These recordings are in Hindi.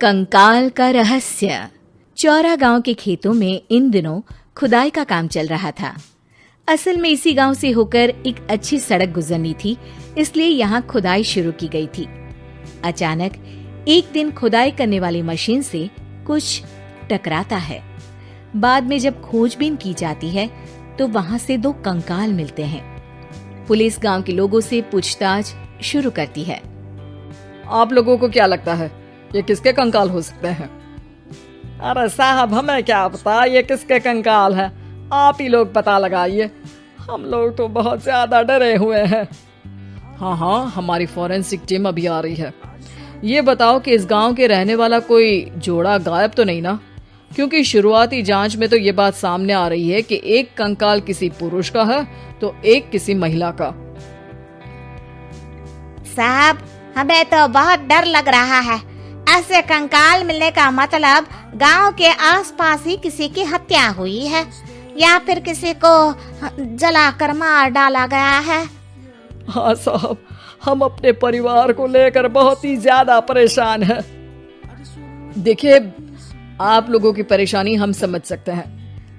कंकाल का रहस्य। चौरा गांव के खेतों में इन दिनों खुदाई का काम चल रहा था। असल में इसी गांव से होकर एक अच्छी सड़क गुजरनी थी, इसलिए यहाँ खुदाई शुरू की गई थी। अचानक एक दिन खुदाई करने वाली मशीन से कुछ टकराता है। बाद में जब खोजबीन की जाती है तो वहाँ से 2 कंकाल मिलते हैं। पुलिस गांव के लोगों से पूछताछ शुरू करती है। आप लोगों को क्या लगता है ये किसके कंकाल हो सकते हैं? अरे साहब, हमें क्या पता ये किसके कंकाल है, आप ही लोग पता लगाइए। हम लोग तो बहुत ज्यादा डरे हुए हैं। हाँ, हमारी फॉरेंसिक टीम अभी आ रही है। ये बताओ कि इस गांव के रहने वाला कोई जोड़ा गायब तो नहीं ना? क्योंकि शुरुआती जांच में तो ये बात सामने आ रही है कि एक कंकाल किसी पुरुष का है तो एक किसी महिला का। साहब, हमें तो बहुत डर लग रहा है। ऐसे कंकाल मिलने का मतलब गांव के आसपास ही किसी की हत्या हुई है या फिर किसी को जलाकर मार डाला गया है। हाँ साहब, हम अपने परिवार को लेकर बहुत ही ज्यादा परेशान हैं। देखिए, आप लोगों की परेशानी हम समझ सकते हैं,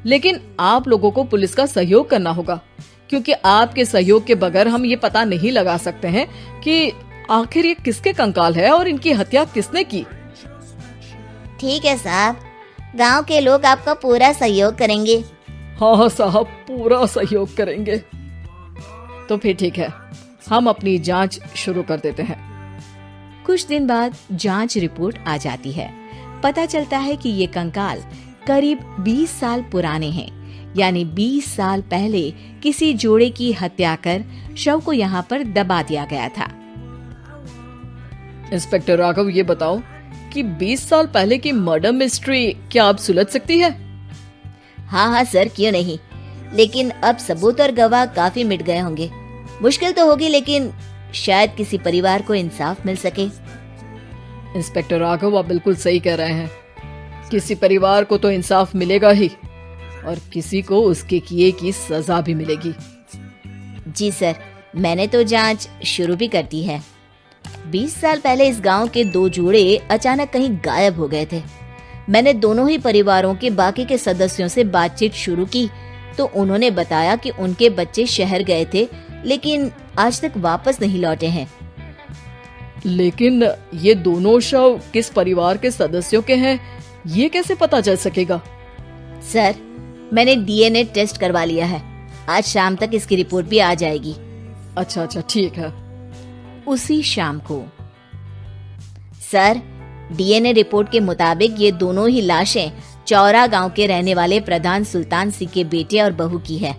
लेकिन आप लोगों को पुलिस का सहयोग करना होगा, क्योंकि आपके सहयोग के बगैर हम ये पता नहीं लगा सकते हैं कि आखिर ये किसके कंकाल है और इनकी हत्या किसने की। ठीक है साहब, गांव के लोग आपका पूरा सहयोग करेंगे। हाँ साहब, पूरा सहयोग करेंगे। तो फिर ठीक है, हम अपनी जांच शुरू कर देते हैं। कुछ दिन बाद जांच रिपोर्ट आ जाती है। पता चलता है कि ये कंकाल करीब 20 साल पुराने हैं, यानी 20 साल पहले किसी जोड़े की हत्या कर शव को यहाँ पर दबा दिया गया था। इंस्पेक्टर राघव, ये बताओ कि 20 साल पहले की मर्डर मिस्ट्री क्या अब सुलझ सकती है? हाँ सर, क्यों नहीं, लेकिन अब सबूत और गवाह काफी मिट गए होंगे। मुश्किल तो होगी, लेकिन शायद किसी परिवार को इंसाफ मिल सके। इंस्पेक्टर राघव, आप बिल्कुल सही कह रहे हैं। किसी परिवार को तो इंसाफ मिलेगा ही और किसी को उसके किए की सजा भी मिलेगी। जी सर, मैंने तो जांच शुरू भी कर दी है। 20 साल पहले इस गांव के 2 जोड़े अचानक कहीं गायब हो गए थे। मैंने दोनों ही परिवारों के बाकी के सदस्यों से बातचीत शुरू की तो उन्होंने बताया कि उनके बच्चे शहर गए थे, लेकिन आज तक वापस नहीं लौटे हैं। लेकिन ये दोनों शव किस परिवार के सदस्यों के हैं, ये कैसे पता चल सकेगा? सर, मैंने डीएनए टेस्ट करवा लिया है। आज शाम तक इसकी रिपोर्ट भी आ जाएगी। अच्छा, ठीक है। उसी शाम को सर, डीएनए रिपोर्ट के मुताबिक ये दोनों ही लाशें चौरा गांव के रहने वाले प्रधान सुल्तान सिंह के बेटे और बहू की है।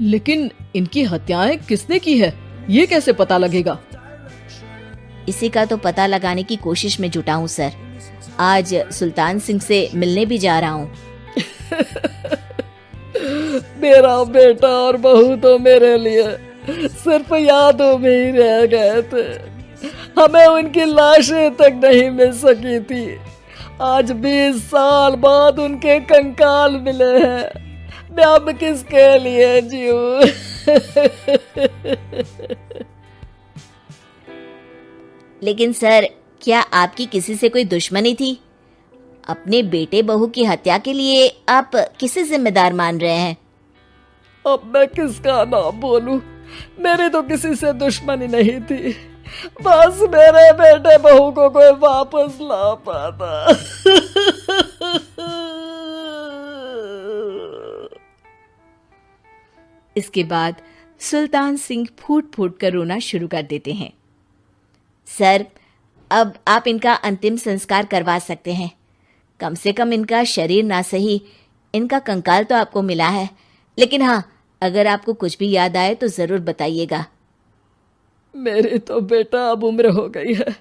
लेकिन इनकी हत्याएं किसने की है, ये कैसे पता लगेगा? इसी का तो पता लगाने की कोशिश में जुटा हूँ सर। आज सुल्तान सिंह से मिलने भी जा रहा हूँ। मेरा बेटा और बहू तो मेरे लिए सिर्फ यादों में ही रह गए थे। हमें उनकी लाशें तक नहीं मिल सकी थी। आज 20 साल बाद उनके कंकाल मिले हैं। मैं अब किसके लिए जीऊं? लेकिन सर, क्या आपकी किसी से कोई दुश्मनी थी? अपने बेटे बहू की हत्या के लिए आप किसे जिम्मेदार मान रहे हैं? अब मैं किसका नाम बोलूं? मेरी तो किसी से दुश्मनी नहीं थी, बस मेरे बेटे बहू को कोई वापस ला पाता। इसके बाद सुल्तान सिंह फूट फूट कर रोना शुरू कर देते हैं। सर, अब आप इनका अंतिम संस्कार करवा सकते हैं। कम से कम इनका शरीर ना सही, इनका कंकाल तो आपको मिला है। लेकिन हाँ, अगर आपको कुछ भी याद आए तो जरूर बताइएगा। मेरी तो बेटा अब उम्र हो गई है,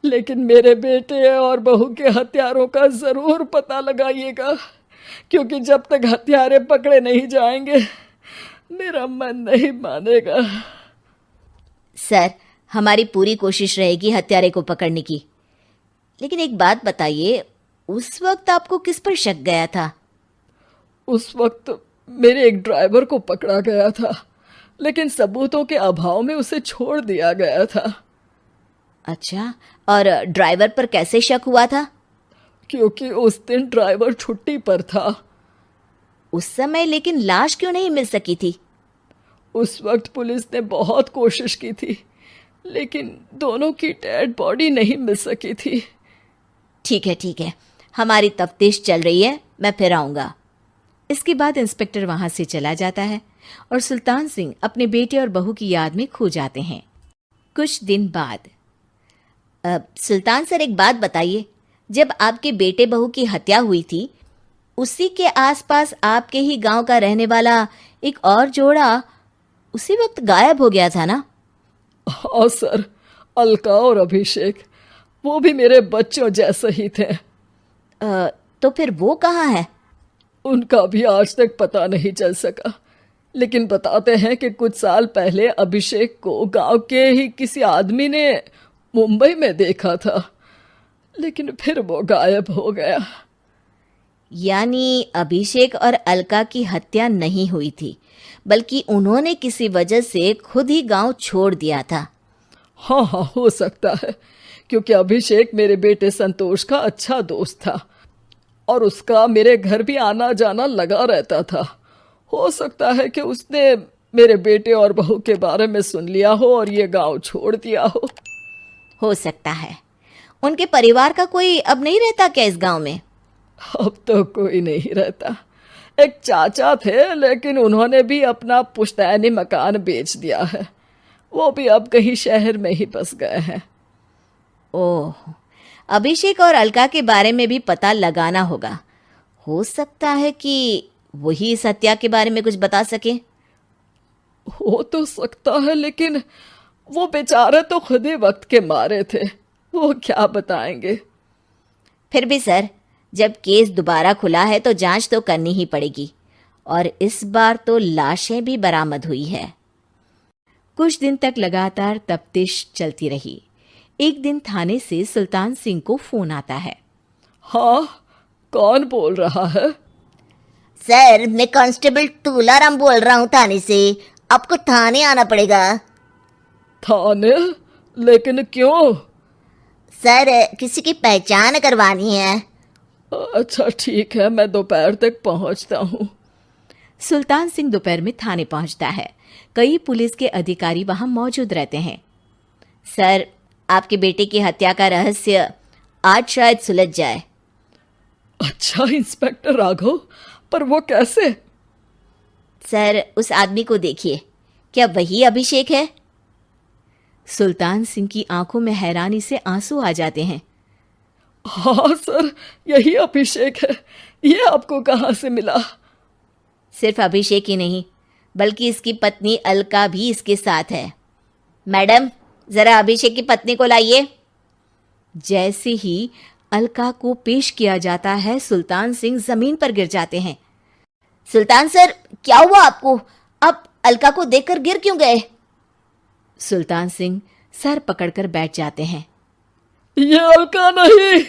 लेकिन मेरे बेटे और बहू के हत्यारों का जरूर पता लगाइएगा, क्योंकि जब तक हत्यारे पकड़े नहीं जाएंगे मेरा मन नहीं मानेगा। सर, हमारी पूरी कोशिश रहेगी हत्यारे को पकड़ने की। लेकिन एक बात बताइए, उस वक्त आपको किस पर शक गया था? उस वक्त मेरे एक ड्राइवर को पकड़ा गया था, लेकिन सबूतों के अभाव में उसे छोड़ दिया गया था। अच्छा, और ड्राइवर पर कैसे शक हुआ था? क्योंकि उस दिन ड्राइवर छुट्टी पर था। उस समय लेकिन लाश क्यों नहीं मिल सकी थी? उस वक्त पुलिस ने बहुत कोशिश की थी, लेकिन दोनों की डेड बॉडी नहीं मिल सकी थी। ठीक है, हमारी तफ्तीश चल रही है, मैं फिर आऊंगा। इसके बाद इंस्पेक्टर वहां से चला जाता है और सुल्तान सिंह अपने बेटे और बहू की याद में खो जाते हैं। कुछ दिन बाद सुल्तान सर, एक बात बताइए, जब आपके बेटे बहू की हत्या हुई थी, उसी के आसपास आपके ही गांव का रहने वाला एक और जोड़ा उसी वक्त गायब हो गया था ना? हाँ सर, अलका और अभिषेक, वो भी मेरे बच्चों जैसे ही थे। तो फिर वो कहाँ है? उनका भी आज तक पता नहीं चल सका, लेकिन बताते हैं कि कुछ साल पहले अभिषेक को गांव के ही किसी आदमी ने मुंबई में देखा था, लेकिन फिर वो गायब हो गया। यानी अभिषेक और अलका की हत्या नहीं हुई थी, बल्कि उन्होंने किसी वजह से खुद ही गांव छोड़ दिया था। हाँ, हो सकता है, क्योंकि अभिषेक मेरे बेटे संतोष का अच्छा दोस्त था और उसका मेरे घर भी आना जाना लगा रहता था। हो सकता है कि उसने मेरे बेटे और बहू के बारे में सुन लिया हो और ये गांव छोड़ दिया हो सकता है। उनके परिवार का कोई अब नहीं रहता क्या इस गांव में? अब तो कोई नहीं रहता। एक चाचा थे, लेकिन उन्होंने भी अपना पुश्तैनी मकान बेच दिया है। वो भी अब कहीं शहर में ही बस गए हैं। ओह, अभिषेक और अलका के बारे में भी पता लगाना होगा। हो सकता है कि वही इस हत्या के बारे में कुछ बता सके। हो तो सकता है, लेकिन वो बेचारे तो खुद ही वक्त के मारे थे, वो क्या बताएंगे। फिर भी सर, जब केस दोबारा खुला है तो जांच तो करनी ही पड़ेगी, और इस बार तो लाशें भी बरामद हुई है। कुछ दिन तक लगातार तफ्तीश चलती रही। एक दिन थाने से सुल्तान सिंह को फोन आता है। हाँ, कौन बोल रहा है? सर, मैं कांस्टेबल तुलाराम बोल रहा हूँ थाने से। आपको थाने आना पड़ेगा। थाने? लेकिन क्यों? सर, किसी की पहचान करवानी है। अच्छा ठीक है, मैं दोपहर तक पहुंचता हूँ। सुल्तान सिंह दोपहर में थाने पहुंचता है। कई पुलिस के अधिकारी वहां मौजूद रहते हैं। सर, आपके बेटे की हत्या का रहस्य आज शायद सुलझ जाए। अच्छा इंस्पेक्टर राघव, पर वो कैसे? सर, उस आदमी को देखिए, क्या वही अभिषेक है? सुल्तान सिंह की आंखों में हैरानी से आंसू आ जाते हैं। हाँ सर, यही अभिषेक है। ये आपको कहाँ से मिला? सिर्फ अभिषेक ही नहीं, बल्कि इसकी पत्नी अलका भी इसके साथ है। मैडम, जरा अभिषेक की पत्नी को लाइए। जैसे ही अलका को पेश किया जाता है, सुल्तान सिंह जमीन पर गिर जाते हैं। सुल्तान सर, क्या हुआ आपको? आप अलका को देखकर गिर क्यों गए? सुल्तान सिंह सर पकड़कर बैठ जाते हैं। ये अलका नहीं,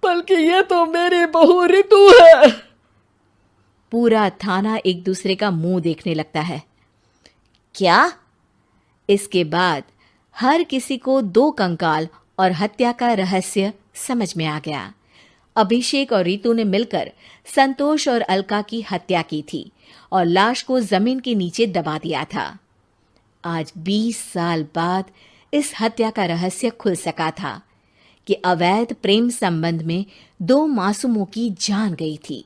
बल्कि ये तो मेरी बहू रितु है। पूरा थाना एक दूसरे का मुंह देखने लगता है। क्या? इसके बाद हर किसी को दो कंकाल और हत्या का रहस्य समझ में आ गया। अभिषेक और रितु ने मिलकर संतोष और अलका की हत्या की थी और लाश को जमीन के नीचे दबा दिया था। आज 20 साल बाद इस हत्या का रहस्य खुल सका था कि अवैध प्रेम संबंध में 2 मासूमों की जान गई थी।